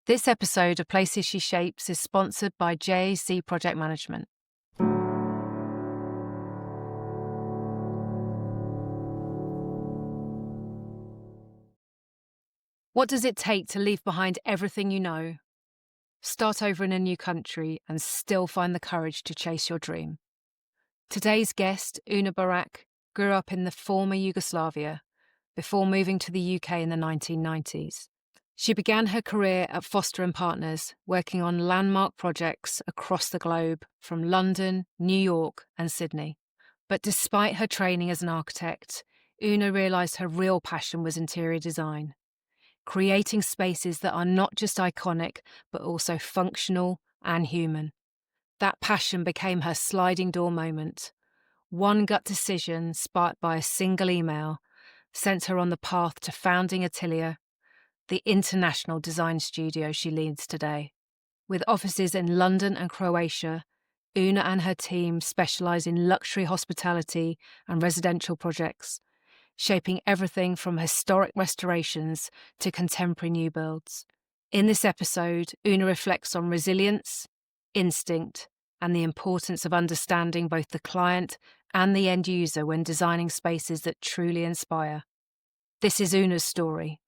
This episode of Places She Shapes is sponsored by JAC Project Management. What does it take to leave behind everything you know, start over in a new country, and still find the courage to chase your dream? Today's guest, Una Barac, grew up in the former Yugoslavia before moving to the UK in the 1990s. She began her career at Foster & Partners, working on landmark projects across the globe from London, New York, and Sydney. But despite her training as an architect, Una realised her real passion was interior design, creating spaces that are not just iconic, but also functional and human. That passion became her sliding door moment. One gut decision, sparked by a single email, sent her on the path to founding Atelier, the international design studio she leads today. With offices in London and Croatia, Una and her team specialise in luxury hospitality and residential projects, shaping everything from historic restorations to contemporary new builds. In this episode, Una reflects on resilience, instinct, and the importance of understanding both the client and the end user when designing spaces that truly inspire. This is Una's story,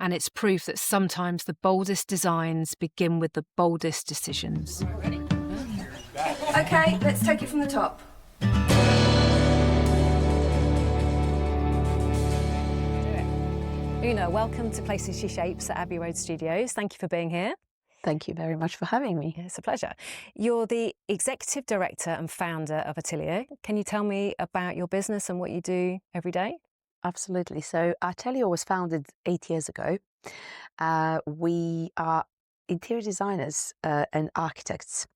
and it's proof that sometimes the boldest designs begin with the boldest decisions. Okay, let's take it from the top. Una, welcome to Places She Shapes at Abbey Road Studios. Thank you for being here. Thank you very much for having me. It's a pleasure. You're the Executive Director and founder of Atelier. Can you tell me about your business and what you do every day? Absolutely. So Atelier was founded 8 years ago. We are interior designers and architects.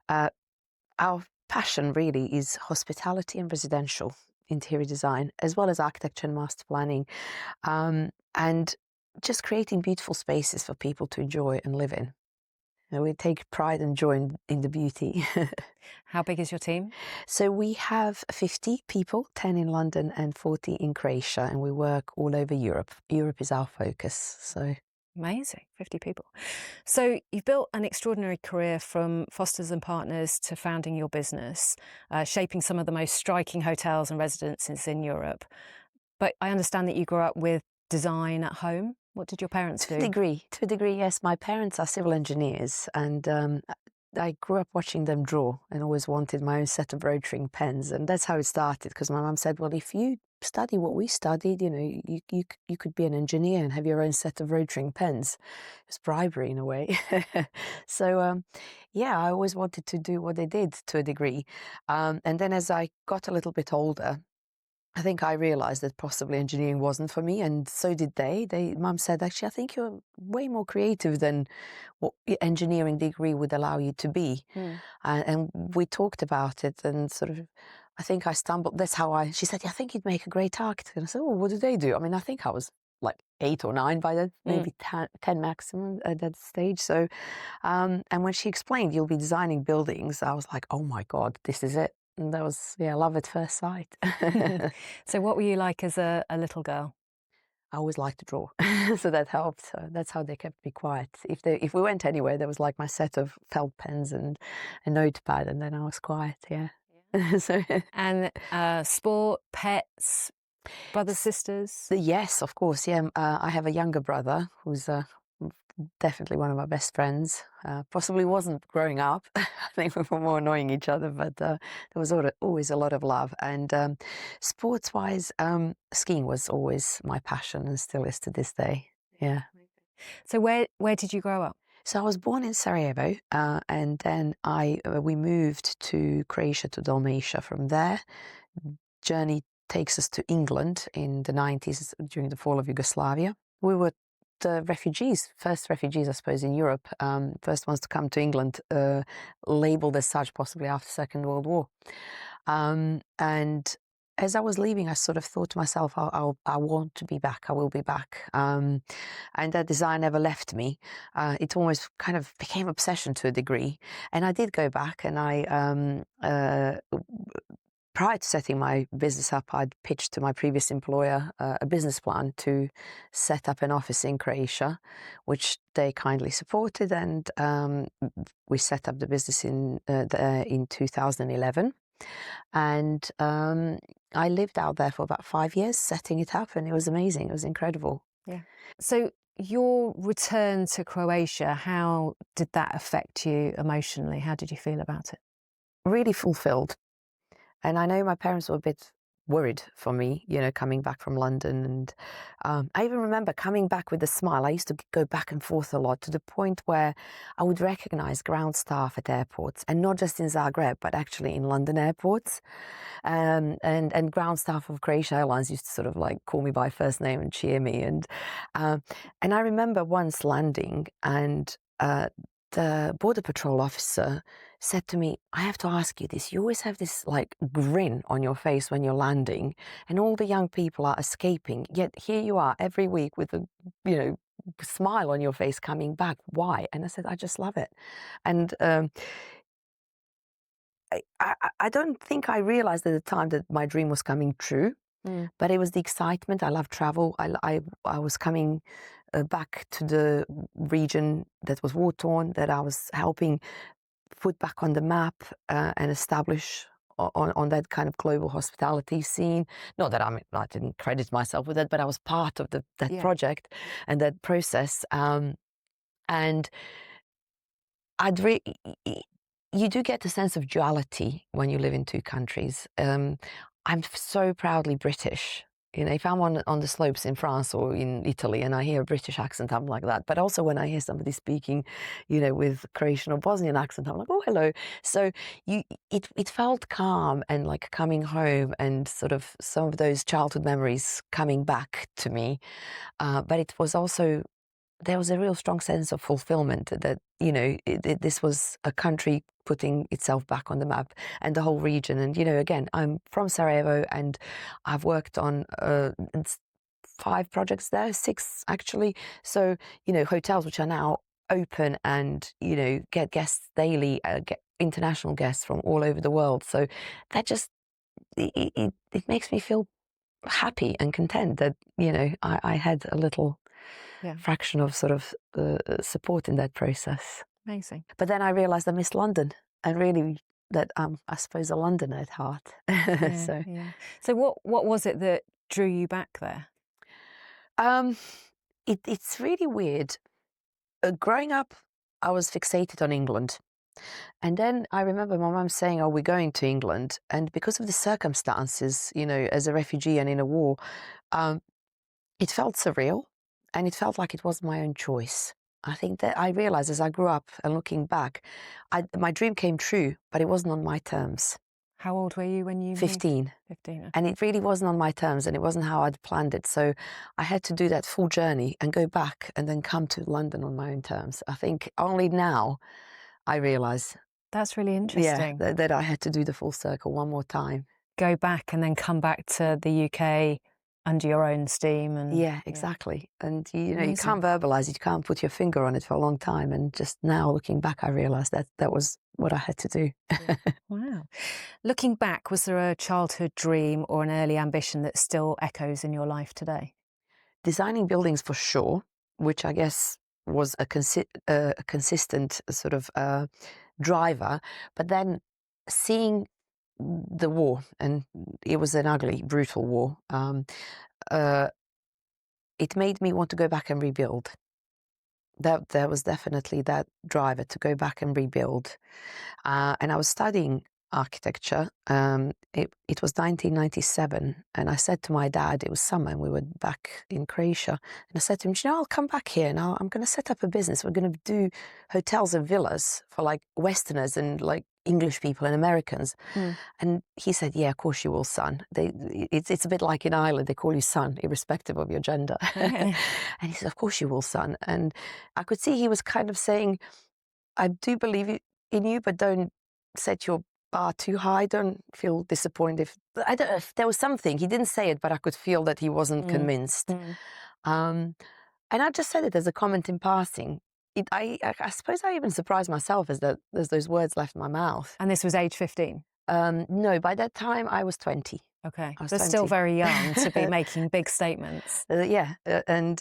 Our passion really is hospitality and residential interior design, as well as architecture and master planning, and just creating beautiful spaces for people to enjoy and live in. We take pride and joy in the beauty. How big is your team? So we have 50 people, 10 in London and 40 in Croatia, and we work all over Europe. Europe is our focus. So amazing, 50 people. So you've built an extraordinary career from Foster's and Partners to founding your business, shaping some of the most striking hotels and residences in Europe. But I understand that you grew up with design at home. What did your parents do? To a degree, yes. My parents are civil engineers, and I grew up watching them draw and always wanted my own set of rotring pens. And that's how it started, because my mum said, well, if you study what we studied, you could be an engineer and have your own set of rotring pens. It's bribery in a way. So, I always wanted to do what they did to a degree. And then as I got a little bit older, I think I realised that possibly engineering wasn't for me, and so did they. Mum said, actually, I think you're way more creative than what your engineering degree would allow you to be. And we talked about it, and sort of, I think I stumbled. She said, I think you'd make a great architect. And I said, oh, what do they do? I mean, I think I was like 8 or 9 by then, maybe 10 maximum at that stage. So, and when she explained, you'll be designing buildings, I was like, oh my God, this is it. And that was, love at first sight. So what were you like as a little girl? I always liked to draw, so that helped. That's how they kept me quiet. If we went anywhere, there was like my set of felt pens and a notepad, and then I was quiet, So, and sport, pets, brothers, sisters? Yes, of course, I have a younger brother who's definitely one of my best friends. Possibly wasn't growing up. I think we were more annoying each other, but there was always a lot of love. And sports-wise, skiing was always my passion and still is to this day. Yeah. So where did you grow up? So I was born in Sarajevo, and then we moved to Croatia, to Dalmatia. From there, journey takes us to England in the 90s during the fall of Yugoslavia. We were the first refugees, I suppose, in Europe, first ones to come to England, labelled as such possibly after Second World War. And as I was leaving, I sort of thought to myself, I want to be back, I will be back. And that desire never left me. It almost kind of became obsession to a degree. And I did go back, and I prior to setting my business up, I'd pitched to my previous employer a business plan to set up an office in Croatia, which they kindly supported, and we set up the business in 2011. And I lived out there for about 5 years setting it up, and it was amazing. It was incredible. Yeah. So your return to Croatia, how did that affect you emotionally? How did you feel about it? Really fulfilled. And I know my parents were a bit worried for me, coming back from London. And I even remember coming back with a smile. I used to go back and forth a lot, to the point where I would recognize ground staff at airports, and not just in Zagreb, but actually in London airports. And ground staff of Croatia Airlines used to sort of like call me by first name and cheer me. And I remember once landing, and the border patrol officer said to me, "I have to ask you this. You always have this like grin on your face when you're landing, and all the young people are escaping. Yet here you are every week with a, smile on your face coming back. Why?" And I said, "I just love it." And I don't think I realized at the time that my dream was coming true. But it was the excitement. I love travel. I was coming back to the region that was war torn, that I was helping put back on the map and establish on that kind of global hospitality scene. Not that I didn't credit myself with it, but I was part of that project and that process. And you do get a sense of duality when you live in two countries. I'm so proudly British. If I'm on the slopes in France or in Italy and I hear a British accent, I'm like that. But also when I hear somebody speaking, with Croatian or Bosnian accent, I'm like, oh, hello. So it felt calm and like coming home, and sort of some of those childhood memories coming back to me. But it was also, there was a real strong sense of fulfillment that, this was a country putting itself back on the map, and the whole region. And, again, I'm from Sarajevo, and I've worked on 5 projects there, 6 actually. So, hotels which are now open and, get guests daily, get international guests from all over the world. So that just, it makes me feel happy and content that, I had a little fraction of sort of support in that process. Amazing. But then I realized I missed London, and really that I suppose a Londoner at heart. So what was it that drew you back there? It's really weird. Growing up, I was fixated on England. And then I remember my mum saying, "Oh, we're going to England." And because of the circumstances, as a refugee and in a war, it felt surreal, and it felt like it was my own choice. I think that I realized as I grew up and looking back, my dream came true, but it wasn't on my terms. How old were you when you 15. moved? 15. Okay. And it really wasn't on my terms, and it wasn't how I'd planned it. So I had to do that full journey and go back and then come to London on my own terms. I think only now I realize, That's really interesting. that I had to do the full circle one more time. Go back and then come back to the UK under your own steam. And Yeah, exactly. And you Amazing. can't verbalize it, you can't put your finger on it for a long time. And just now looking back, I realized that was what I had to do. Wow. Looking back, was there a childhood dream or an early ambition that still echoes in your life today? Designing buildings for sure, which I guess was a consistent sort of driver. But then seeing the war, and it was an ugly, brutal war, it made me want to go back and rebuild. There was definitely that driver to go back and rebuild. And I was studying architecture. It was 1997, and I said to my dad, it was summer, and we were back in Croatia, and I said to him, I'll come back here, and I'm going to set up a business. We're going to do hotels and villas for like Westerners and like English people and Americans. And he said, yeah, of course you will, son. It's a bit like in Ireland, they call you son, irrespective of your gender. And he said, of course you will, son. And I could see he was kind of saying, I do believe in you, but don't set your bar too high. Don't feel disappointed. I don't know if there was something. He didn't say it, but I could feel that he wasn't convinced. And I just said it as a comment in passing. I suppose I even surprised myself as those words left my mouth. And this was age 15? No, by that time I was 20. Okay. I was So still 20. very young to be making big statements. Yeah, and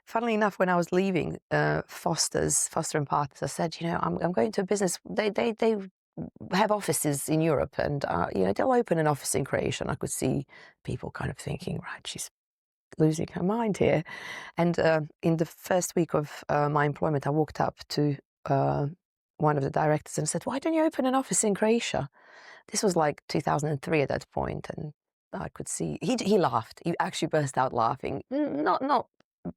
funnily enough, when I was leaving Foster and Partners, I said, I'm going to a business. They have offices in Europe, and they'll open an office in Croatia. And I could see people kind of thinking, right, she's losing her mind here. And in the first week of my employment, I walked up to one of the directors and said, "Why don't you open an office in Croatia?" This was like 2003 at that point, and I could see he laughed. He actually burst out laughing, not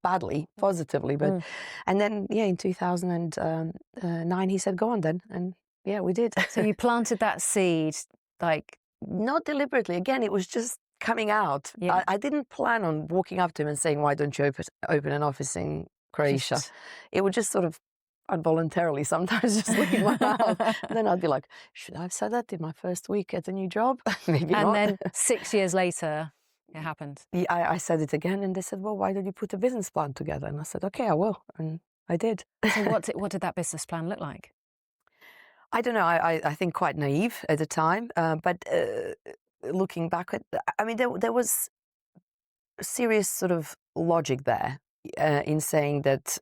badly, positively, but Mm. and then in 2009 he said, "Go on then," and yeah, we did. So you planted that seed, like, Not deliberately. Again, it was just coming out. yeah, I didn't plan on walking up to him and saying, "Why don't you open an office in Croatia?" just. It would just sort of involuntarily sometimes just leave my mouth. And then I'd be like, should I have said that in my first week at a new job? Maybe And not. then 6 years later, it happened. Yeah, I said it again, and they said, "Well, why don't you put a business plan together?" And I said, "Okay, I will," and I did. So what did that business plan look like? I don't know. I think quite naive at the time, but looking back at, I mean, there was serious sort of logic there in saying that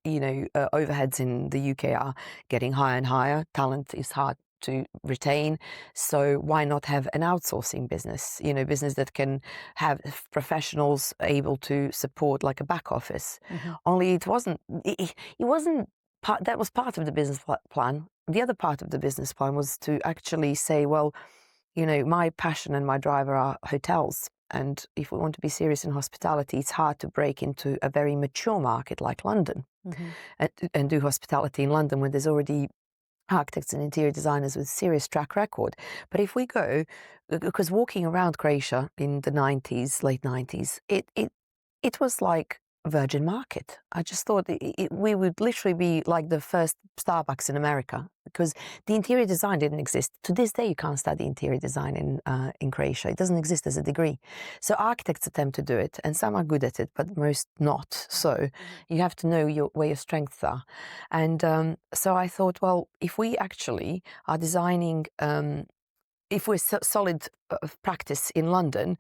overheads in the UK are getting higher and higher. Talent is hard to retain, so why not have an outsourcing business? Business that can have professionals able to support like a back office. Mm-hmm. Only it wasn't. It wasn't part. That was part of the business plan. The other part of the business plan was to actually say, well, my passion and my driver are hotels. And if we want to be serious in hospitality, it's hard to break into a very mature market like London Mm-hmm. and do hospitality in London when there's already architects and interior designers with serious track record. But if we go, because walking around Croatia in the 90s, late 90s, it was like a virgin market. I just thought we would literally be like the first Starbucks in America, because the interior design didn't exist. To this day, you can't study interior design in Croatia. It doesn't exist as a degree. So architects attempt to do it, and some are good at it, but most not. So you have to know where your strengths are. And so I thought, well, if we actually are designing, if we're solid practice in London,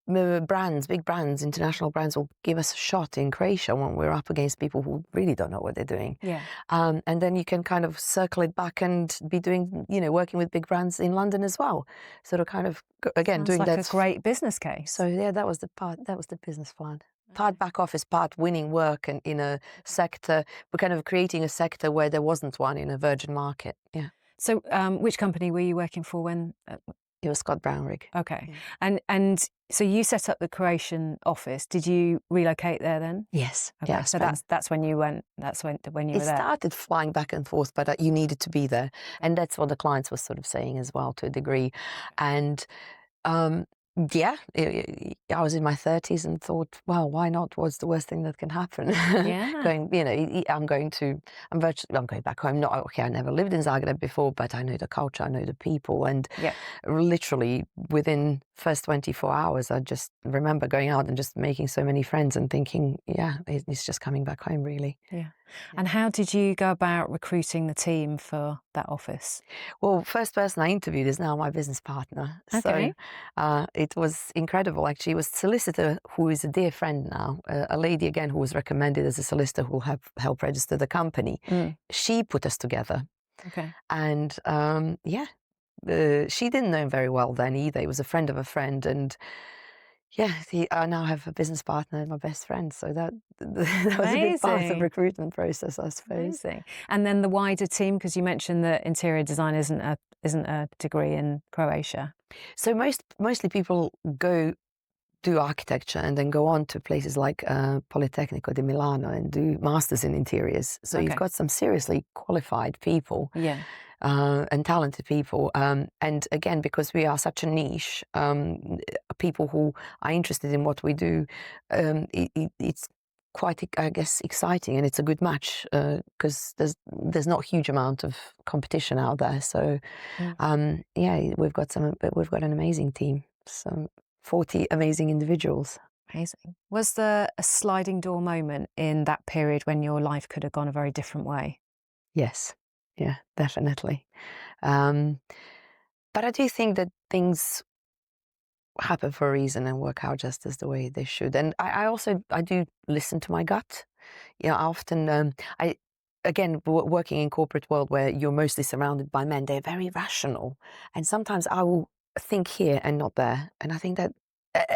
big brands, international brands will give us a shot in Croatia when we're up against people who really don't know what they're doing. Yeah. And then you can kind of circle it back and be doing, working with big brands in London as well. Sort of kind of, again, Sounds doing like that. a great business case. So yeah, that was the business plan. Part back office, part winning work, and in a sector, we're kind of creating a sector where there wasn't one in a virgin market. Yeah. So which company were you working for when? It was Scott Brownrigg. Okay. Yeah. And so you set up the Croatian office. Did you relocate there then? Yes. Okay. Yeah. So that's when you went. That's when you It were there. started flying back and forth, but you needed to be there, and that's what the clients were sort of saying as well, to a degree. And yeah, I was in my 30s and thought, well, why not? What's the worst thing that can happen? Yeah. I'm going back home. Not okay. I never lived in Zagreb before, but I know the culture, I know the people, and Yeah. literally within first 24 hours, I just remember going out and just making so many friends and thinking, yeah, it's just coming back home, really. Yeah. And how did you go about recruiting the team for that office? Well, first person I interviewed is now my business partner. Okay. So it was incredible, actually. It was a solicitor who is a dear friend now, a lady, again, who was recommended as a solicitor who will help register the company. Mm. She put us together. Okay. And she didn't know him very well then either. He was a friend of a friend. And yeah, I now have a business partner and my best friend. So that was a big part of the Amazing. recruitment process, I suppose. Amazing. And then the wider team, because you mentioned that interior design isn't a degree in Croatia. So mostly people do architecture and then go on to places like Politecnico di Milano and do masters in interiors. So Okay. you've got some seriously qualified people. Yeah. And talented people. And again, because we are such a niche, people who are interested in what we do, it's quite, I guess, exciting, and it's a good match because there's not a huge amount of competition out there. So, yeah, we've got an amazing team, some 40 amazing individuals. Amazing. Was there a sliding door moment in that period when your life could have gone a very different way? Yes. Yeah, definitely. But I do think that things happen for a reason and work out just as the way they should. And I also I do listen to my gut. You know, I often I again working in corporate world where you're mostly surrounded by men, they're very rational, and sometimes I will think here and not there, and I think that.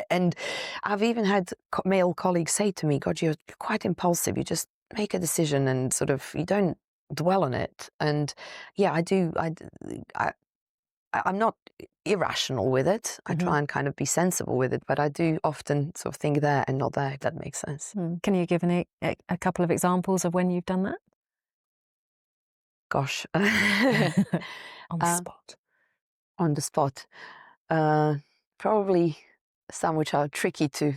And I've even had male colleagues say to me, "God, you're quite impulsive. You just make a decision and sort of you don't dwell on it." And yeah, I do. I'm not irrational with it. I Mhm. try and kind of be sensible with it, but I do often sort of think there and not there, if that makes sense. Can you give a couple of examples of when you've done that? Gosh. On the uh, spot. on the spot. Uh, Probably some which are tricky to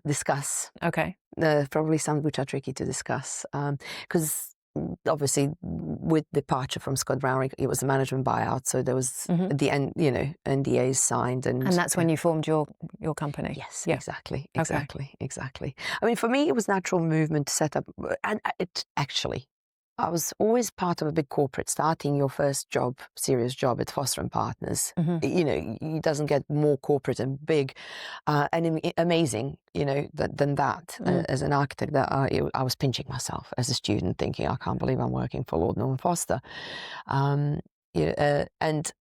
discuss. Okay. Probably some which are tricky to discuss. Because obviously, with departure from Scott Brown, it was a management buyout, so there was Mhm. the end, NDAs signed, and And that's when you formed your company? yes, Yeah. exactly, Okay. exactly, exactly. I mean, for me, it was natural movement to set up, and it actually, I was always part of a big corporate. Starting your first job, serious job at Foster and Partners, Mhm. it doesn't get more corporate and big, and amazing, than that. As an architect, that I was pinching myself as a student, thinking, I can't believe I'm working for Lord Norman Foster, um, and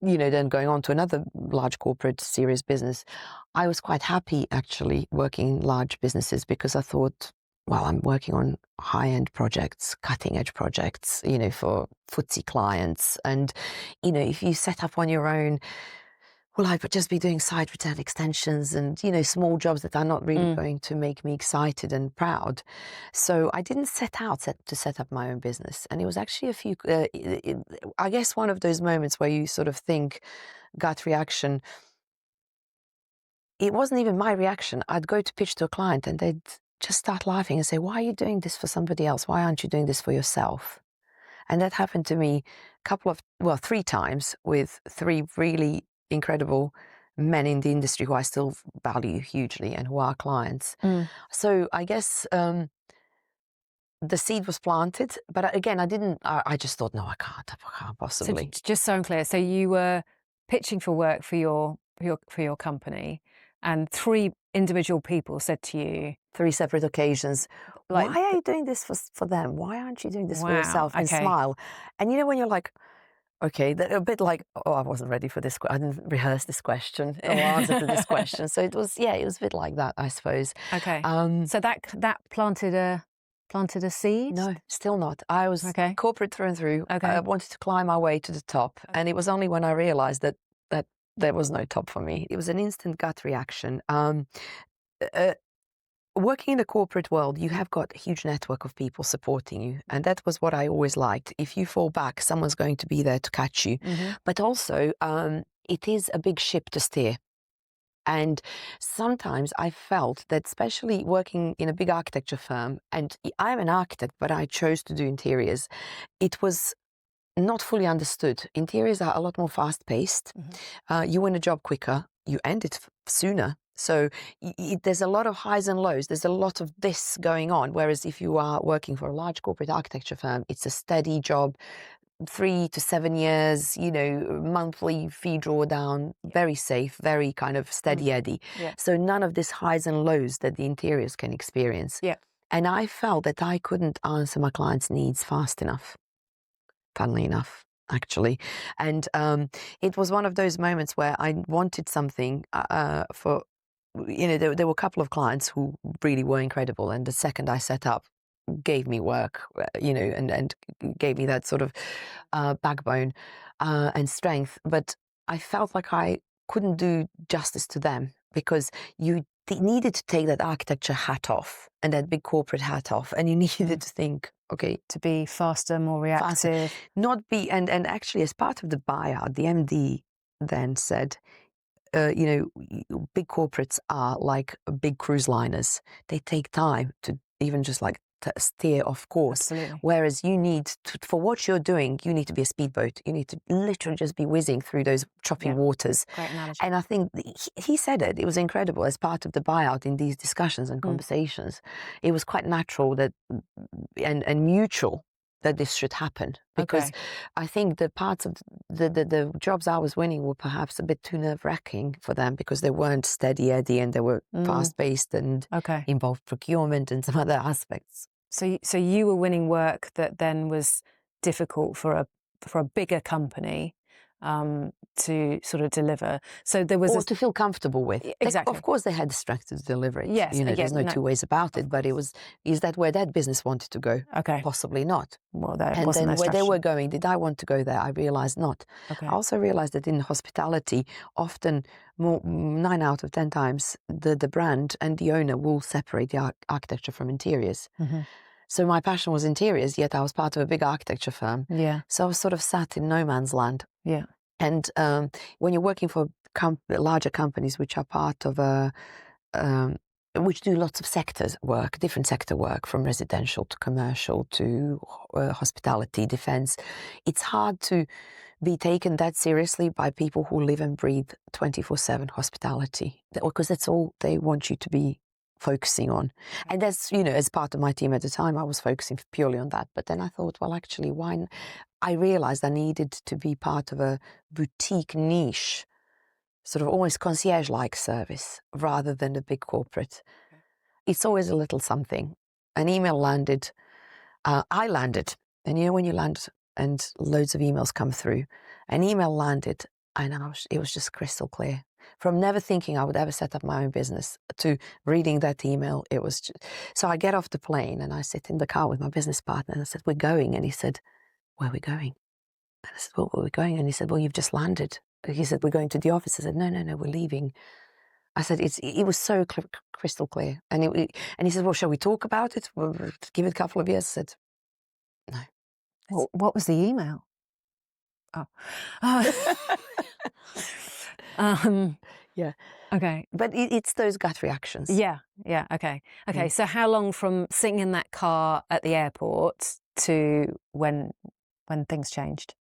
then going on to another large corporate serious business, I was quite happy actually working in large businesses because I thought, well, I'm working on high-end projects, cutting-edge projects, for FTSE clients. And, if you set up on your own, well, I would just be doing side return extensions and, small jobs that are not really Mm. going to make me excited and proud. So I didn't set out to set up my own business. And it was actually I guess one of those moments where you sort of think, gut reaction. It wasn't even my reaction. I'd go to pitch to a client and they'd just start laughing and say, why are you doing this for somebody else? Why aren't you doing this for yourself? And that happened to me three times with three really incredible men in the industry who I still value hugely and who are clients. Mm. So I guess the seed was planted, but again, I just thought, no, I can't So possibly. just so I'm clear, so you were pitching for work for your company, and three individual people said to you, Three separate occasions. like, Why are you doing this for them? Why aren't you doing this for "Wow, yourself? And okay." smile. And when you're like, okay, a bit like, oh, I wasn't ready for this. I didn't rehearse this question or answer to this question. So it was a bit like that, I suppose. Okay. Um, So that planted a seed? no, still not. I was Okay. corporate through and through. I Okay. wanted to climb my way to the top. And it was only when I realized that there was no top for me. It was an instant gut reaction. Uh, Working in the corporate world, you have got a huge network of people supporting you. And that was what I always liked. If you fall back, someone's going to be there to catch you. Mhm. But also, it is a big ship to steer. And sometimes I felt that, especially working in a big architecture firm, and I'm an architect, but I chose to do interiors, it was not fully understood. Interiors are a lot more fast paced. You win a job quicker, you end it sooner. So there's a lot of highs and lows. There's a lot of this going on. Whereas if you are working for a large corporate architecture firm, it's a steady job, 3 to 7 years, monthly fee drawdown, very safe, very kind of steady eddy. Yeah. So none of this highs and lows that the interiors can experience. Yeah. And I felt that I couldn't answer my clients' needs fast enough, funnily enough, actually. And it was one of those moments where I wanted something for, there were a couple of clients who really were incredible. And the second I set up, gave me work, and gave me that sort of backbone and strength. But I felt like I couldn't do justice to them because you needed to take that architecture hat off and that big corporate hat off, and you needed to think, okay, To be faster, more faster, reactive. not be. And actually, as part of the buyout, the MD then said, big corporates are like big cruise liners. They take time to even just like to steer off course. Absolutely. Whereas you need to, for what you're doing, you need to be a speedboat. You need to literally just be whizzing through those choppy Yeah. waters. Great analogy. And I think he said it. It was incredible as part of the buyout in these discussions and conversations. It was quite natural that and mutual that this should happen, because Okay. I think the parts of the jobs I was winning were perhaps a bit too nerve-wracking for them, because they weren't steady Eddie and they were fast-paced and Okay. involved procurement and some other aspects. So you were winning work that then was difficult for a bigger company to sort of deliver. So there was Or to feel comfortable with. exactly. Of course, they had the strength to deliver it. Yes. Yeah. There's no No. two ways about Of it. But it course. was, is that where that business wanted to go? Okay. Possibly not. Well, that And wasn't then their where they strategy. were going, did I want to go there? I realized not. Okay. I also realized that in hospitality, often 9 out of 10 times, the brand and the owner will separate the architecture from interiors. So my passion was interiors, yet I was part of a big architecture firm. Yeah. So I was sort of sat in no man's land. Yeah. And when you're working for larger companies which are part of which do lots of sectors work, different sector work, from residential to commercial to hospitality, defense, it's hard to be taken that seriously by people who live and breathe 24/7 hospitality, because that's all they want you to be focusing on. And that's, as part of my team at the time, I was focusing purely on that. But then I thought, well, actually, I realized I needed to be part of a boutique niche, sort of almost concierge-like service, rather than a big corporate. Okay. It's always a little something. An email landed, I landed, and when you land and loads of emails come through, an email landed, and it was just crystal clear. From never thinking I would ever set up my own business to reading that email, it was just... So I get off the plane and I sit in the car with my business partner and I said, we're going. And he said, where are we going? And I said, well, where are we going? And he said, well, you've just landed. He said, we're going to the office. I said, no, we're leaving. I said, it was so crystal clear. And he said, well, shall we talk about it? We'll give it a couple of years. I said, no. What was the email? Oh. Yeah. Okay. But it's those gut reactions. Yeah. Okay. So how long from sitting in that car at the airport to when things changed?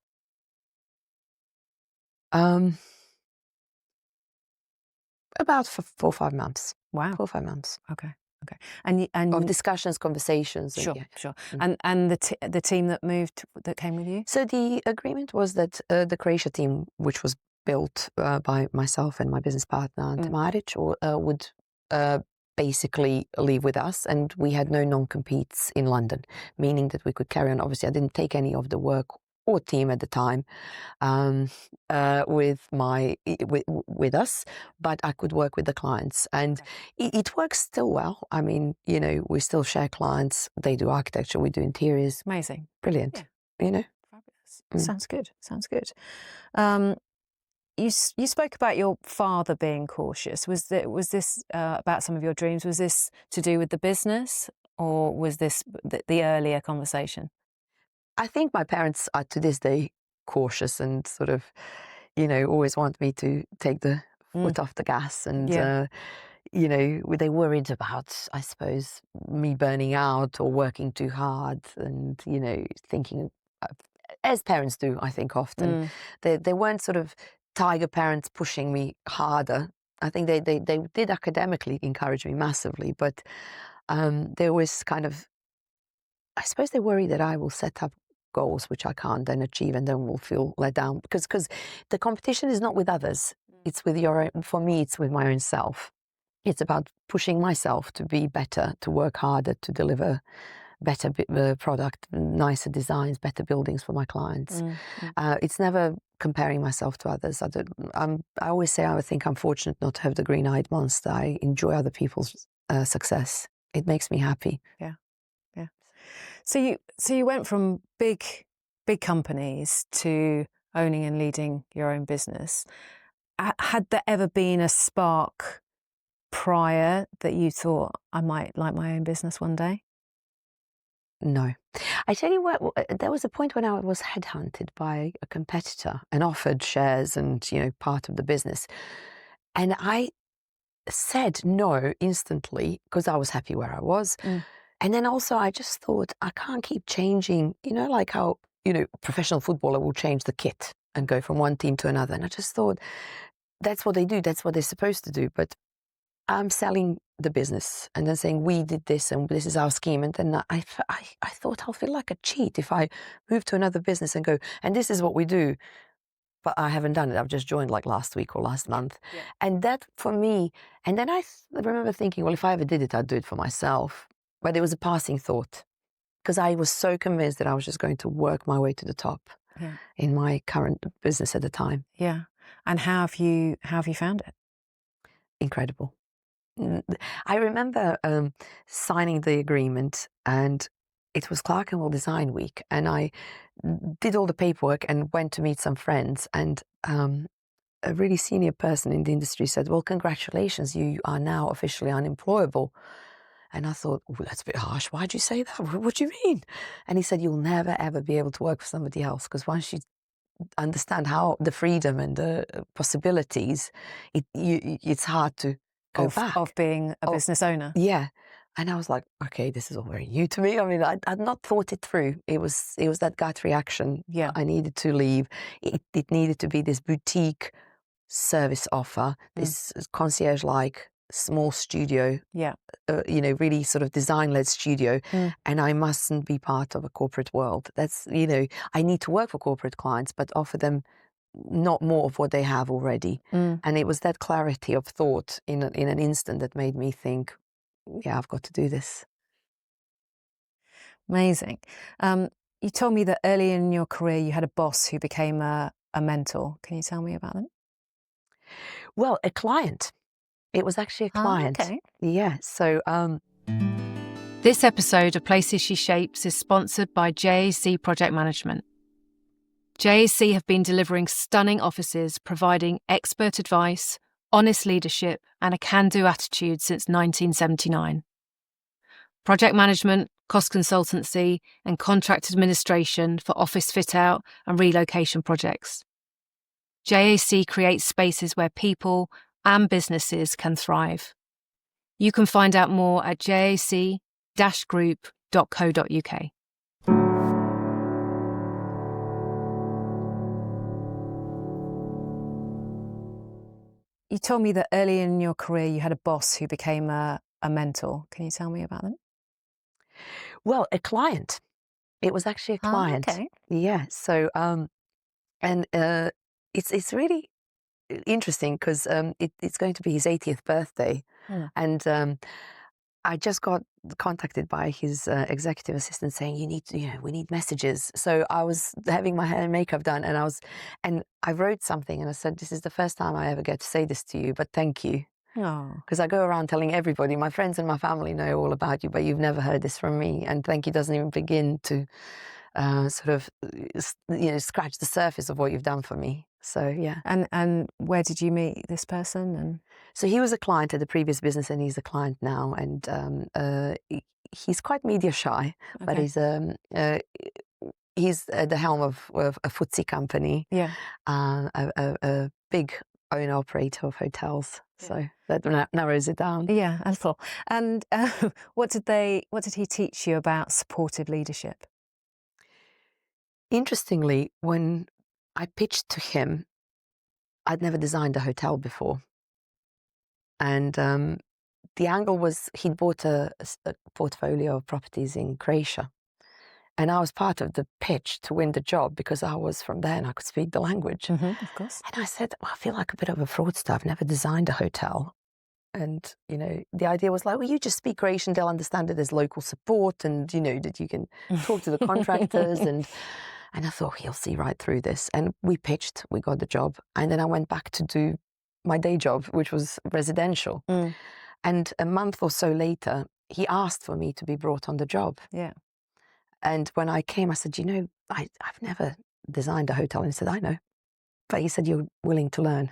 About 4 or 5 months. Wow. 4 or 5 months. Okay. And Of discussions, conversations. sure. Mm. And the team that came with you? So the agreement was that the Croatia team, which was built by myself and my business partner, Ante Maric, would basically leave with us, and we had no non-competes in London, meaning that we could carry on. Obviously, I didn't take any of the work or team at the time with us, but I could work with the clients, and it works still well. I mean, we still share clients. They do architecture, we do interiors. Amazing. Brilliant. Fabulous. Sounds good. You spoke about your father being cautious. Was this about some of your dreams? Was this to do with the business, or was this the earlier conversation? I think my parents are to this day cautious and sort of, always want me to take the foot off the gas, and they worried about, I suppose, me burning out or working too hard, and thinking, as parents do, I think often. They weren't sort of tiger parents pushing me harder. I think they did academically encourage me massively, but they always kind of, I suppose they worry that I will set up goals which I can't then achieve, and then will feel let down, because the competition is not with others. It's with your own. For me, it's with my own self. It's about pushing myself to be better, to work harder, to deliver better product, nicer designs, better buildings for my clients. It's never comparing myself to others. I always say I think I'm fortunate not to have the green-eyed monster. I enjoy other people's success. It makes me happy. Yeah. So you went from big companies to owning and leading your own business. Had there ever been a spark prior that you thought, I might like my own business one day? No. I tell you what, there was a point when I was headhunted by a competitor and offered shares and, part of the business. And I said no instantly, because I was happy where I was. And then also I just thought, I can't keep changing, like how, a professional footballer will change the kit and go from one team to another. And I just thought, that's what they do. That's what they're supposed to do. But I'm selling the business and then saying we did this and this is our scheme, and then I thought I'll feel like a cheat if I move to another business and go, and this is what we do, but I haven't done it. I've just joined like last week or last month. Yeah. And that for me, and then remember thinking, well, if I ever did it, I'd do it for myself. But it was a passing thought because I was so convinced that I was just going to work my way to the top Yeah. in my current business at the time. Yeah. And how have you found it? Incredible. I remember signing the agreement, and it was Clerkenwell Design Week, and I did all the paperwork and went to meet some friends, and a really senior person in the industry said, well, congratulations, you are now officially unemployable. And I thought, oh, that's a bit harsh. Why'd you say that? What do you mean? And he said, you'll never, ever be able to work for somebody else, because once you understand how the freedom and the possibilities, it's hard to go back. Of being a business owner. Yeah. And I was like, okay, this is all very new to me. I mean, I'd not thought it through. It was that gut reaction. Yeah. I needed to leave. It needed to be this boutique service offer, this concierge-like small studio. Yeah. Really sort of design-led studio, and I mustn't be part of a corporate world. That's, I need to work for corporate clients, but offer them not more of what they have already. And it was that clarity of thought in an instant that made me think, yeah, I've got to do this. Amazing. You told me that early in your career you had a boss who became a mentor. Can you tell me about them? Well, a client. It was actually a client. Okay. Yeah. So This episode of Places She Shapes is sponsored by JAC Project Management. JAC have been delivering stunning offices, providing expert advice, honest leadership, and a can-do attitude since 1979. Project management, cost consultancy, and contract administration for office fit-out and relocation projects. JAC creates spaces where people and businesses can thrive. You can find out more at jac-group.co.uk. You told me that early in your career you had a boss who became a mentor. Can you tell me about them? well, a client. It was actually a client. Okay. Yeah. So and it's really interesting because it's going to be his 80th birthday, and I just got contacted by his executive assistant saying, we need messages. So I was having my hair and makeup done, and I wrote something, and I said, this is the first time I ever get to say this to you, but thank you. Oh. Because I go around telling everybody, my friends and my family know all about you, but you've never heard this from me. And thank you doesn't even begin to scratch the surface of what you've done for me. So, yeah. And where did you meet this person? And So he was a client at the previous business, and he's a client now. And he's quite media shy, but he's at the helm of a FTSE company. Yeah. A big owner-operator of hotels. So that narrows it down. Yeah, a little. And what did he teach you about supportive leadership? Interestingly, when I pitched to him, I'd never designed a hotel before. And the angle was he'd bought a portfolio of properties in Croatia. And I was part of the pitch to win the job because I was from there and I could speak the language. Of course. And I said, well, I feel like a bit of a fraudster. I've never designed a hotel. And, the idea was like, well, you just speak Croatian, they'll understand it as local support, and, that you can talk to the contractors. And I thought, he'll see right through this. And we pitched, we got the job. And then I went back to do my day job, which was residential. And a month or so later, he asked for me to be brought on the job. Yeah. And when I came, I said, I've never designed a hotel. And he said, I know. But he said, you're willing to learn.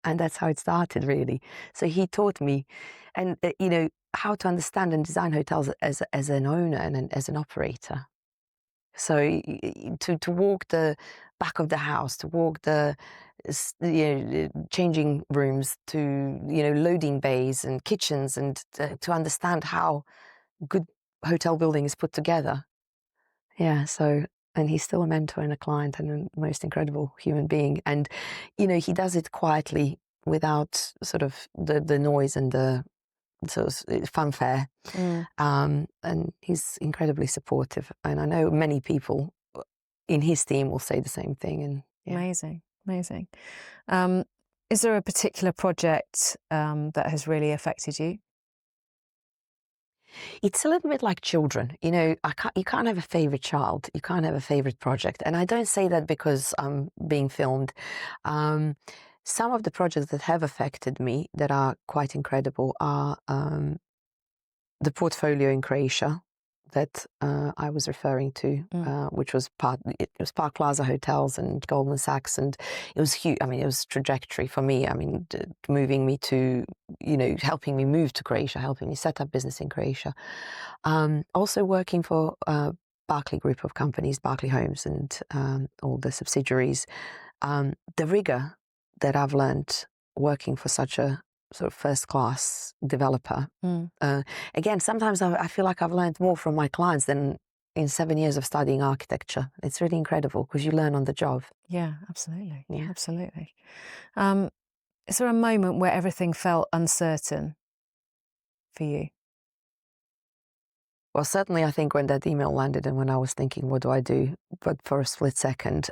And that's how it started, really. So he taught me, and how to understand and design hotels as an owner and as an operator. So to walk the back of the house, to walk the changing rooms, to loading bays and kitchens, and to understand how good hotel building is put together. Yeah. So. And he's still a mentor and a client and a most incredible human being. And, he does it quietly without sort of the noise and the sort of fanfare. And he's incredibly supportive. And I know many people in his team will say the same thing. And yeah. Amazing, amazing. Is there a particular project that has really affected you? It's a little bit like children, you know. You can't have a favorite child. You can't have a favorite project. And I don't say that because I'm being filmed. Some of the projects that have affected me that are quite incredible are the portfolio in Croatia that I was referring to, which was it was Park Plaza Hotels and Goldman Sachs, and it was huge. I mean, it was trajectory for me. I mean, moving me to, you know, helping me move to Croatia, helping me set up business in Croatia. Also working for Barclay Group of companies, Barclay Homes, and all the subsidiaries. The rigor that I've learned working for such a sort of first-class developer. Again, sometimes I feel like I've learned more from my clients than in 7 years of studying architecture. It's really incredible because you learn on the job. Yeah, absolutely. Yeah. Absolutely. Is there a moment where everything felt uncertain for you? Well, certainly I think when that email landed and when I was thinking, what do I do? But for a split second,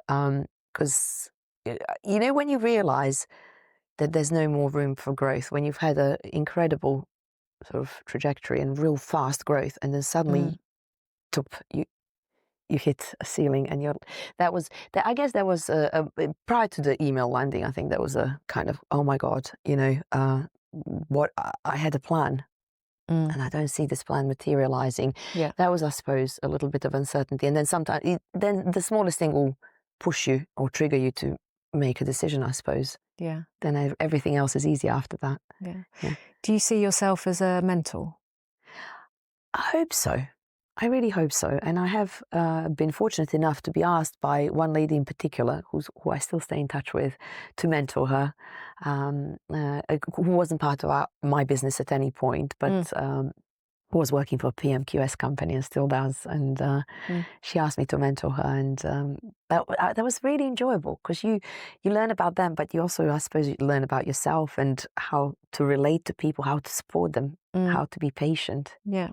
because, you know, when you realize that there's no more room for growth, when you've had an incredible sort of trajectory and real fast growth, and then suddenly you hit a ceiling, and I guess that was prior to the email landing. I think that was a kind of, oh my God, you know, what I had a plan. And I don't see this plan materializing. Yeah. That was, I suppose, a little bit of uncertainty. And then sometimes, then the smallest thing will push you or trigger you to make a decision, I suppose. Yeah. Then everything else is easy after that. Yeah. Yeah. Do you see yourself as a mentor? I hope so. I really hope so. And I have been fortunate enough to be asked by one lady in particular, who I still stay in touch with, to mentor her, who wasn't part of my business at any point, but who was working for a PMQS company and still does. And she asked me to mentor her. And that was really enjoyable because you learn about them, but you also, I suppose, you learn about yourself and how to relate to people, how to support them, how to be patient. Yeah.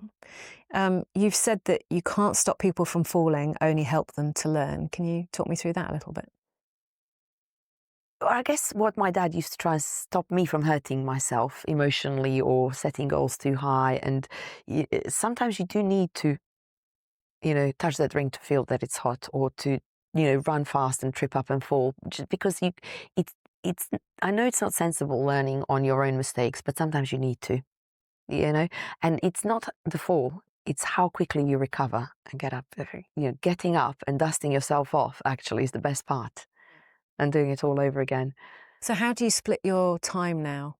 You've said that you can't stop people from falling, only help them to learn. Can you talk me through that a little bit? I guess what my dad used to try and stop me from hurting myself emotionally or setting goals too high. And sometimes you do need to, you know, touch that ring to feel that it's hot, or to, you know, run fast and trip up and fall, just because it's, I know it's not sensible learning on your own mistakes, but sometimes you need to, you know, and it's not the fall. It's how quickly you recover and get up. You know, getting up and dusting yourself off actually is the best part, and doing it all over again. So how do you split your time now?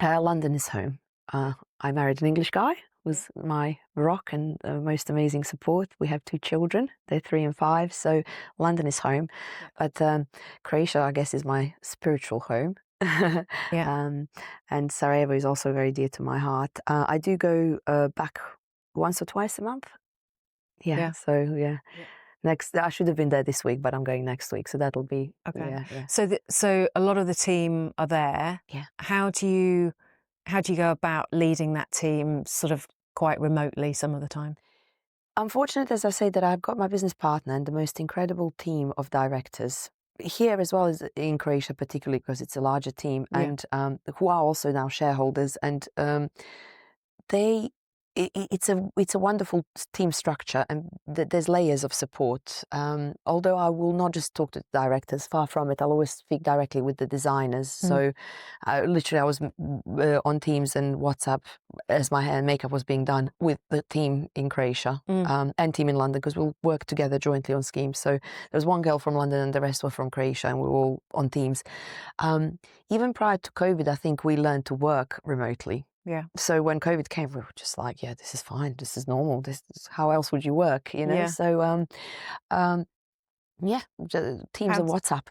London is home. I married an English guy, was my rock and most amazing support. We have 2 children, they're 3 and 5, so London is home. But Croatia, I guess, is my spiritual home. And Sarajevo is also very dear to my heart. I do go back once or twice a month. So next, I should have been there this week, but I'm going next week, so that'll be okay. Yeah. So a lot of the team are there. Yeah. How do you go about leading that team, sort of quite remotely some of the time? I'm fortunate, as I say, that I've got my business partner and the most incredible team of directors here, as well as in Croatia, particularly because it's a larger team, and who are also now shareholders, and it's a wonderful team structure, and there's layers of support. Although I will not just talk to the directors, far from it. I'll always speak directly with the designers. So literally I was on Teams and WhatsApp as my hair and makeup was being done with the team in Croatia and team in London, because we'll work together jointly on schemes. So there was one girl from London and the rest were from Croatia, and we were all on Teams. Even prior to COVID, I think we learned to work remotely. Yeah. So when COVID came, we were just like, yeah, this is fine. This is normal. How else would you work, you know? Yeah. So, Teams and WhatsApp.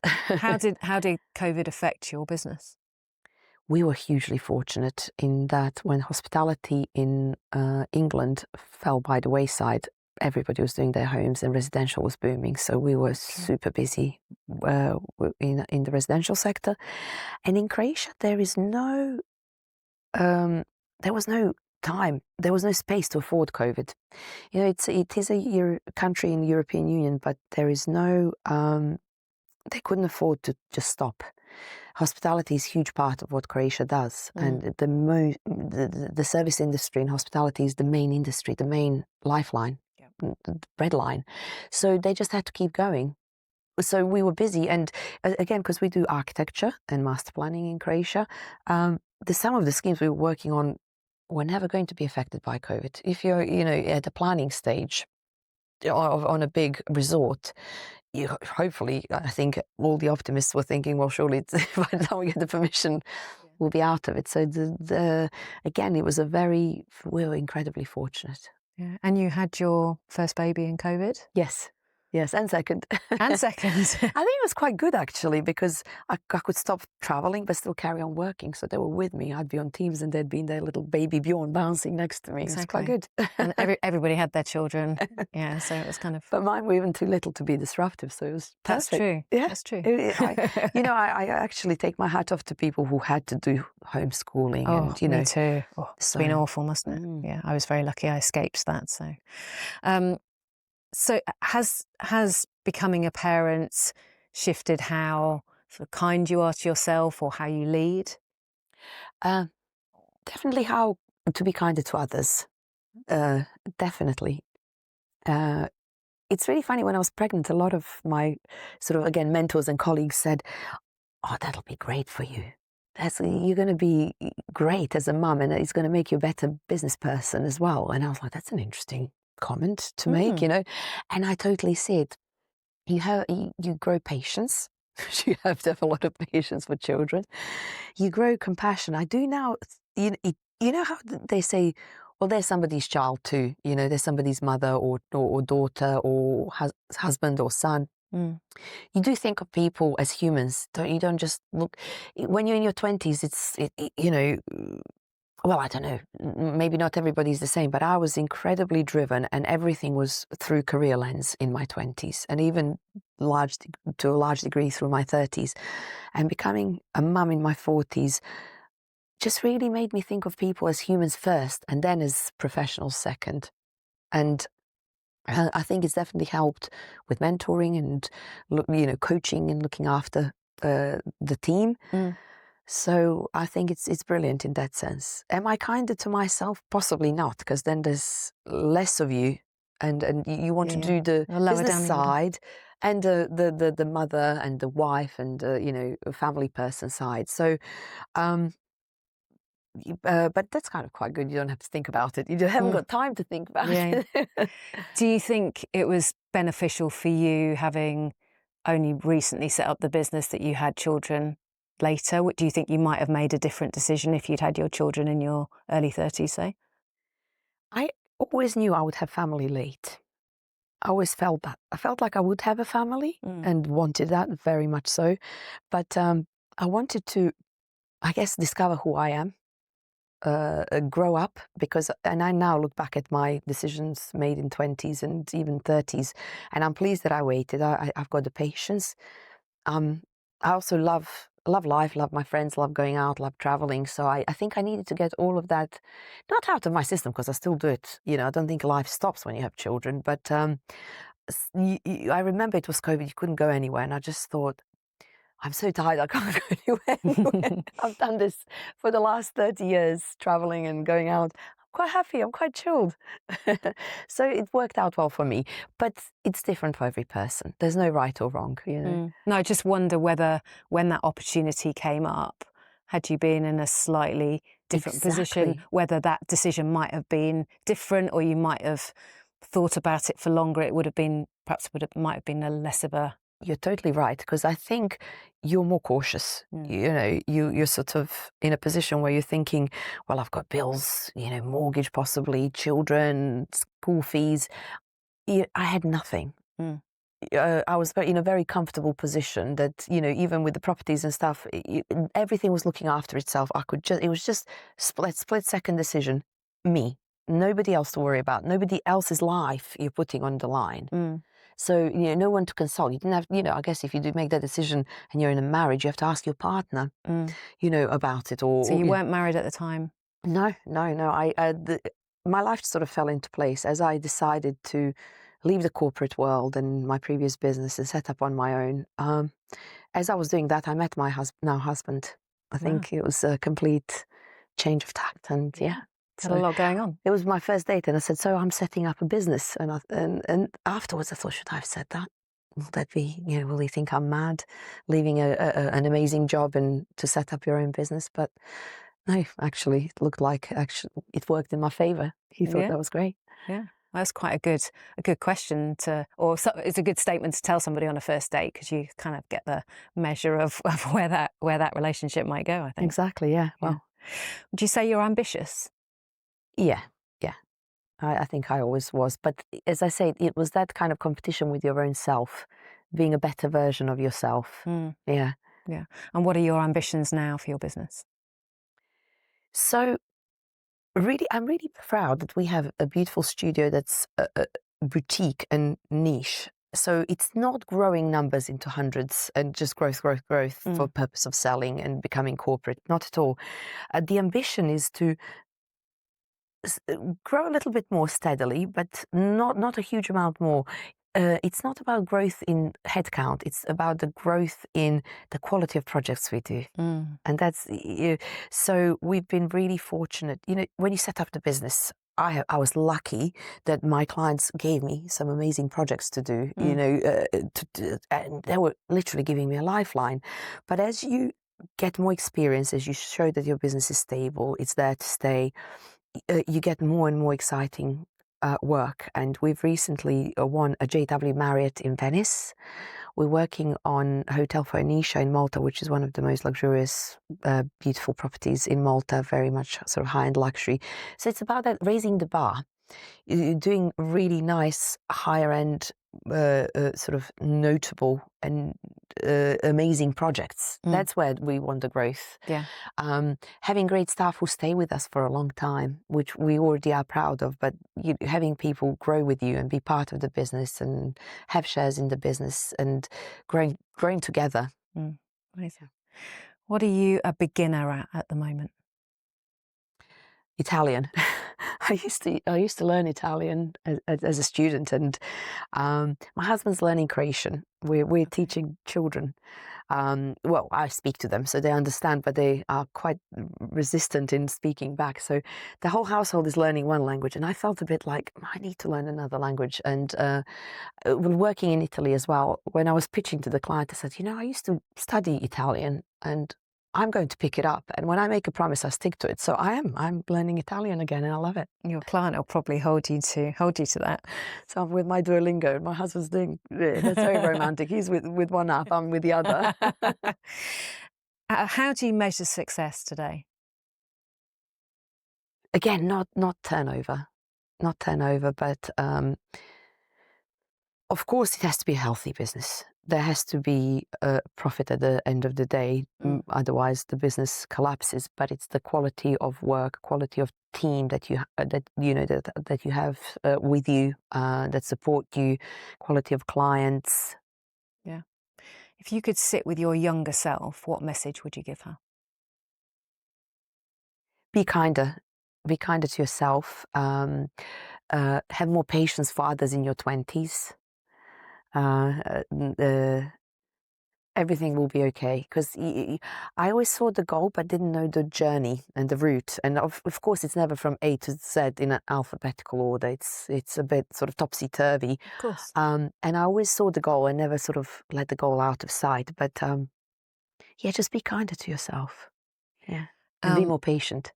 How did COVID affect your business? We were hugely fortunate in that when hospitality in England fell by the wayside, everybody was doing their homes and residential was booming. So we were super busy in the residential sector. And in Croatia, there is no, there was no time, there was no space to afford COVID. You know, it is a country in the European Union, but there is no, they couldn't afford to just stop. Hospitality is a huge part of what Croatia does, and the service industry in hospitality is the main industry, the main lifeline, the bread line. So they just had to keep going. So we were busy, and again, because we do architecture and master planning in Croatia, some of the schemes we were working on were never going to be affected by COVID. If you're, at the planning stage on a big resort, hopefully, I think all the optimists were thinking, well, surely by the time we get the permission, we'll be out of it. So again, it was we were incredibly fortunate. Yeah. And you had your first baby in COVID? Yes, and second. And second. I think it was quite good, actually, because I could stop traveling but still carry on working. So they were with me. I'd be on Teams and they'd be in their little baby Bjorn bouncing next to me. Exactly. It was quite good. And everybody had their children. Yeah, so it was kind of... But mine were even too little to be disruptive, so it was perfect. That's true. Yeah. That's true. I actually take my hat off to people who had to do homeschooling. Oh, and, me too. Oh, it's been awful, mustn't it? Yeah, I was very lucky I escaped that. So has becoming a parent shifted how sort of kind you are to yourself or how you lead? Definitely how to be kinder to others. Definitely. It's really funny, when I was pregnant, a lot of my sort of, again, mentors and colleagues said, oh, that'll be great for you. You're going to be great as a mum, and it's going to make you a better business person as well. And I was like, that's an interesting comment to make, and I totally see it. You grow patience. You have to have a lot of patience for children. You grow compassion. I do now. You know how they say, well, there's somebody's child too. There's somebody's mother or daughter or husband or son. You do think of people as humans, don't you? Don't just look. When you're in your 20s, well, I don't know, maybe not everybody's the same, but I was incredibly driven, and everything was through career lens in my 20s, and even to a large degree through my 30s. And becoming a mum in my 40s just really made me think of people as humans first, and then as professionals second. And I think it's definitely helped with mentoring and, coaching and looking after the team. So I think it's brilliant in that sense. Am I kinder to myself? Possibly not, because then there's less of you, and you want to do the business side and the mother and the wife and a family person side. So, but that's kind of quite good. You don't have to think about it. You just haven't got time to think about it. Do you think it was beneficial for you, having only recently set up the business, that you had children later? Do you think you might have made a different decision if you'd had your children in your early 30s, say? I always knew I would have family late. I always felt that. I felt like I would have a family and wanted that very much so. But I wanted to, I guess, discover who I am, grow up, and I now look back at my decisions made in 20s and even 30s, and I'm pleased that I waited. I've got the patience. I also love life, love my friends, love going out, love traveling. So I think I needed to get all of that, not out of my system, because I still do it. I don't think life stops when you have children. But I remember it was COVID, you couldn't go anywhere. And I just thought, I'm so tired, I can't go anywhere. I've done this for the last 30 years, traveling and going out. I'm quite happy, I'm quite chilled. So it worked out well for me. But it's different for every person. There's no right or wrong, No, I just wonder whether, when that opportunity came up, had you been in a slightly different position, whether that decision might have been different, or you might have thought about it for longer. It would have been, might have been a less of a... You're totally right, because I think you're more cautious. You're sort of in a position where you're thinking, well, I've got bills, mortgage possibly, children, school fees. I had nothing. I was in a very comfortable position that, even with the properties and stuff, everything was looking after itself. It was just split second decision, me. nobody else to worry about, nobody else's life you're putting on the line. Mm. So, no one to consult. You didn't have, I guess if you do make that decision and you're in a marriage, you have to ask your partner, Mm. about it. So you weren't married at the time? No, no, no. My life sort of fell into place as I decided to leave the corporate world and my previous business and set up on my own. As I was doing that, I met my now husband. I Wow. think it was a complete change of tact, and yeah. Had a So lot going on. it was my first date, and I said, "So I'm setting up a business." And afterwards, I thought, should I have said that? Will that be, will he think I'm mad, leaving an amazing job and to set up your own business? But no, actually, it looked like it worked in my favor. He thought Yeah. that was great. Yeah. That's quite a good question it's a good statement to tell somebody on a first date, because you kind of get the measure of where that relationship might go, I think. Exactly. Yeah. Yeah. Well, Would you say you're ambitious? yeah, yeah. I think I always was. But as I say, it was that kind of competition with your own self, being a better version of yourself. Mm. Yeah. Yeah. And what are your ambitions now for your business? So really, I'm really proud that we have a beautiful studio that's a boutique and niche. So it's not growing numbers into hundreds and just growth, growth, growth for purpose of selling and becoming corporate. Not at all. The ambition is to grow a little bit more steadily, but not a huge amount more. It's not about growth in headcount. It's about the growth in the quality of projects we do. Mm. And that's so we've been really fortunate. When you set up the business, I was lucky that my clients gave me some amazing projects to do. And they were literally giving me a lifeline. But as you get more experience, as you show that your business is stable, it's there to stay, you get more and more exciting work. And we've recently won a JW Marriott in Venice. We're working on a Hotel Phoenicia in Malta, which is one of the most luxurious, beautiful properties in Malta, very much sort of high-end luxury. So it's about that, raising the bar. You're doing really nice, higher-end, sort of notable and amazing projects. That's where we want the growth. Yeah. Having great staff who stay with us for a long time, which we already are proud of, but having people grow with you and be part of the business and have shares in the business and growing together. Amazing. What are you a beginner at the moment? Italian. I used to learn Italian as a student, and my husband's learning Croatian. We're teaching children. Well, I speak to them, so they understand, but they are quite resistant in speaking back. So the whole household is learning one language, and I felt a bit like I need to learn another language. And when working in Italy as well, when I was pitching to the client, I said, I used to study Italian, and I'm going to pick it up. And when I make a promise, I stick to it. So I'm learning Italian again, and I love it. Your client will probably hold you to that. So I'm with my Duolingo. My husband's doing, that's very romantic. He's with one app, I'm with the other. How do you measure success today? Again, not turnover, but of course it has to be a healthy business. There has to be a profit at the end of the day. Otherwise the business collapses. But it's the quality of work, quality of team that you have with you, that support you, quality of clients. Yeah. If you could sit with your younger self, what message would you give her? Be kinder to yourself. Have more patience for others in your 20s. Everything will be okay, because I always saw the goal but didn't know the journey and the route. And of course it's never from A to Z in an alphabetical order. It's a bit sort of topsy-turvy. Of course. And I always saw the goal and never sort of let the goal out of sight. But yeah, just be kinder to yourself. Yeah. And be more patient.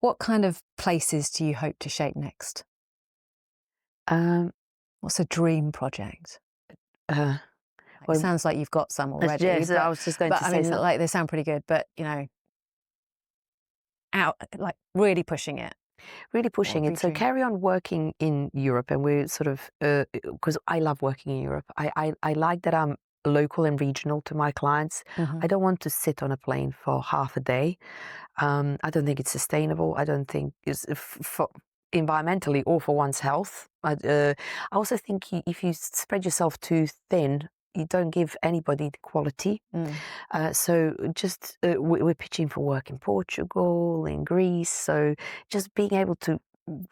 What kind of places do you hope to shape next? What's a dream project? It sounds like you've got some already. Yes, I was just going to say something. Like they sound pretty good, but like really pushing it. Really pushing it. So carry on working in Europe, and we're sort of because I love working in Europe. I like that I'm local and regional to my clients. Mhm. I don't want to sit on a plane for half a day. I don't think it's sustainable. I don't think it's for environmentally or for one's health. I also think if you spread yourself too thin, you don't give anybody the quality. Mm. So just we're pitching for work in Portugal, in Greece. So just being able to,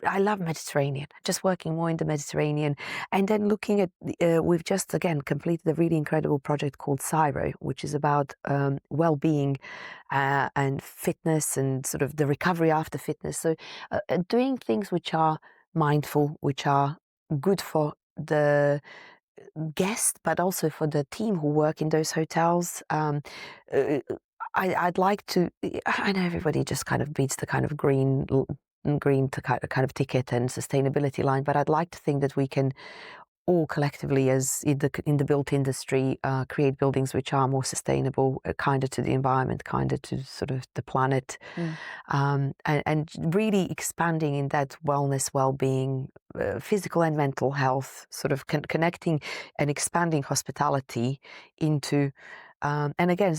I love Mediterranean. Just working more in the Mediterranean, and then looking at. We've just again completed a really incredible project called Cyro, which is about well-being and fitness and sort of the recovery after fitness. So doing things which are mindful, which are good for the guest, but also for the team who work in those hotels. Uh, I'd like to. I know everybody just kind of beats the kind of green to kind of ticket and sustainability line, but I'd like to think that we can all collectively, as in the built industry, create buildings which are more sustainable, kinder to the environment, kinder to sort of the planet, Mm. and really expanding in that wellness, well-being, physical and mental health, sort of connecting and expanding hospitality into. And again,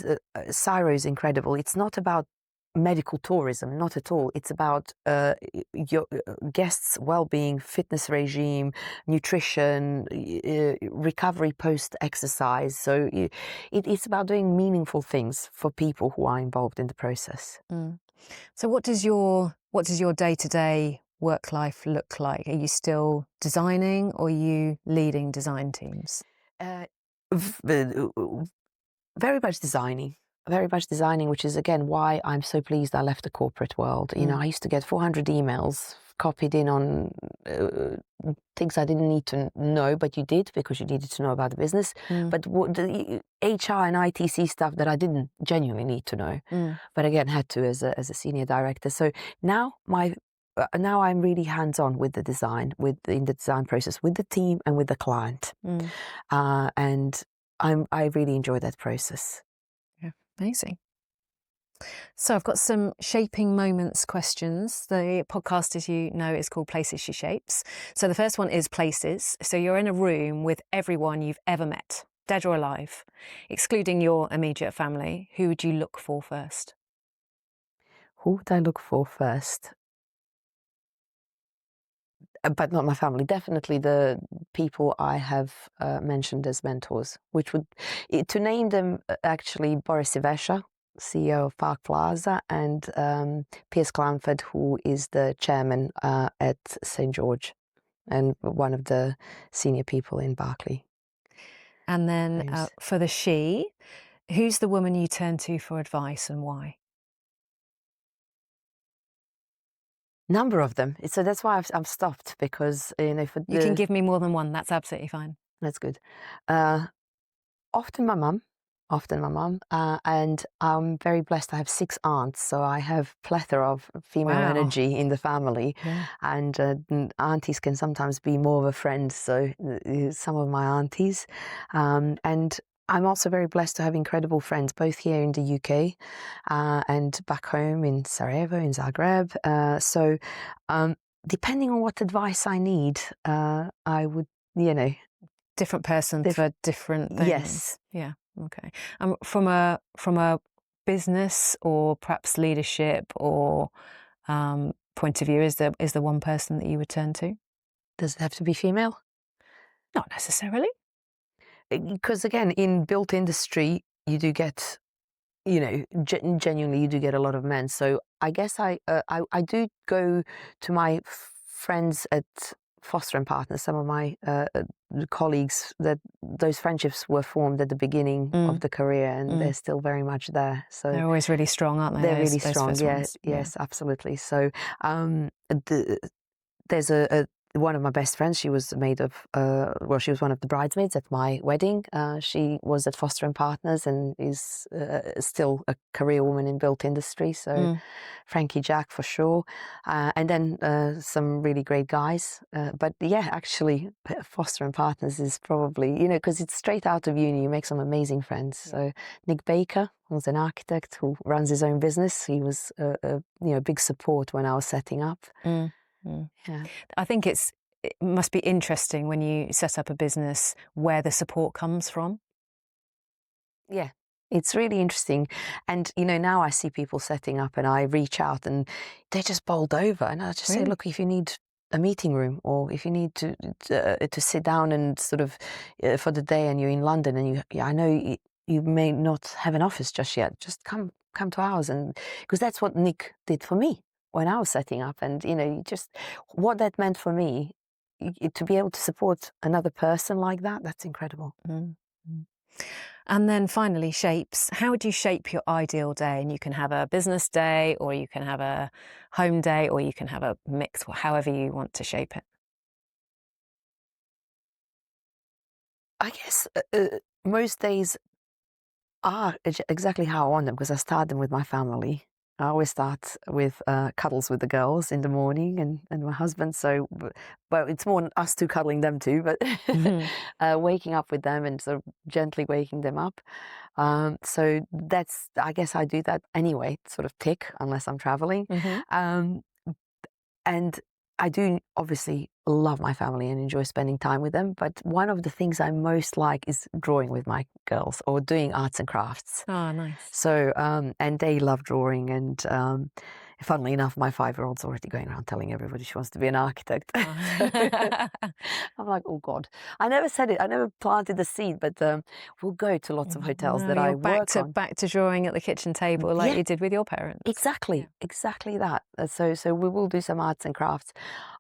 Cyro is incredible. It's not about medical tourism, not at all. It's about your guests' well-being, fitness regime, nutrition, recovery post-exercise. So it's about doing meaningful things for people who are involved in the process. Mm. So what does your day-to-day work life look like? Are you still designing, or are you leading design teams? Uh, Very much designing. Very much designing, which is again why I'm so pleased I left the corporate world. You know, I used to get 400 emails copied in on things I didn't need to know, but you did because you needed to know about the business. Mm. But what the HR and ITC stuff that I didn't genuinely need to know, Mm. but again had to as a senior director. So now now I'm really hands on with the design, in the design process with the team and with the client, Mm. and I really enjoy that process. Yeah, amazing. So I've got some shaping moments questions. The podcast, as you know, is called Places She Shapes. So the first one is places. So you're in a room with everyone you've ever met, dead or alive, excluding your immediate family. Who would you look for first? Who would I look for first? But not my family. Definitely the people I have mentioned as mentors, which would, to name them, actually Boris Ivesha, CEO of Park Plaza, and Piers Clanford, who is the chairman at St. George and one of the senior people in Berkeley. And then Homes. for the she, who's the woman you turn to for advice and why? Number of them. So that's why I've stopped, because you know You can give me more than one. That's absolutely fine. that's good. Often my mum, and I'm very blessed. I have 6 aunts, so I have plethora of female Wow. energy in the family, Yeah. and aunties can sometimes be more of a friend. So some of my aunties, and I'm also very blessed to have incredible friends, both here in the UK and back home in Sarajevo, in Zagreb. So depending on what advice I need, I would, you know, Different person for different things. yes. Yeah. Okay. From a business or perhaps leadership or point of view, is there one person that you would turn to? Does it have to be female? Not necessarily. Because again, in built industry, you do get, you know, genuinely, you do get a lot of men. So I guess I do go to my friends at Foster and Partners, some of my colleagues, that those friendships were formed at the beginning of the career, and they're still very much there. So They're always really strong, aren't they? they're really those strong. first Yeah, ones. yes, absolutely. So there's one of my best friends. She was made of she was one of the bridesmaids at my wedding. She was at Foster and Partners and is still a career woman in built industry. So Frankie Jack for sure, and then some really great guys. But yeah, actually, Foster and Partners is probably, you know, because it's straight out of uni. You make some amazing friends. So Nick Baker, who's an architect who runs his own business, he was a big support when I was setting up. Yeah. I think it must be interesting when you set up a business where the support comes from. Yeah, it's really interesting. And, now I see people setting up and I reach out and they just bowled over. And I just say, Really? look, if you need a meeting room or if you need to sit down and sort of for the day and you're in London and I know you may not have an office just yet, just come to ours. And because that's what Nick did for me when I was setting up. And, just what that meant for me, to be able to support another person like that, that's incredible. Mm. Mm. And then finally, shapes. How would you shape your ideal day? And you can have a business day, or you can have a home day, or you can have a mix, however you want to shape it. I guess most days are exactly how I want them because I start them with my family. I always start with cuddles with the girls in the morning and my husband. So, well, it's more us two cuddling them too, but waking up with them and sort of gently waking them up. So I guess I do that anyway, sort of tick, unless I'm traveling. Um, and I do obviously love my family and enjoy spending time with them. But one of the things I most like is drawing with my girls or doing arts and crafts. Oh, nice. So, and they love drawing. And funnily enough, my 5-year-old's already going around telling everybody she wants to be an architect. Oh. I'm like, oh God, I never said it. I never planted the seed, but we'll go to lots of hotels that I work on. Back to drawing at the kitchen table like you did with your parents. Exactly that. So we will do some arts and crafts.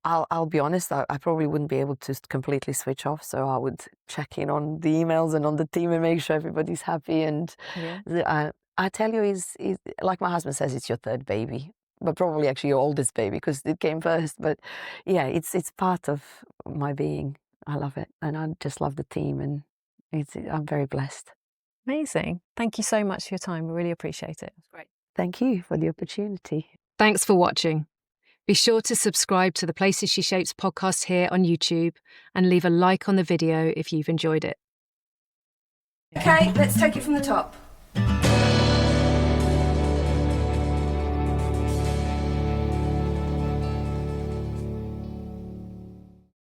I'll be honest, I probably wouldn't be able to completely switch off, so I would check in on the emails and on the team and make sure everybody's happy. And I tell you, he's like my husband says, it's your third baby, but probably actually your oldest baby because it came first. But yeah, it's part of my being. I love it, and I just love the team, and I'm very blessed. Amazing. Thank you so much for your time. We really appreciate it. That's great. Thank you for the opportunity. Thanks for watching. Be sure to subscribe to the Places She Shapes podcast here on YouTube and leave a like on the video if you've enjoyed it. Okay, let's take it from the top.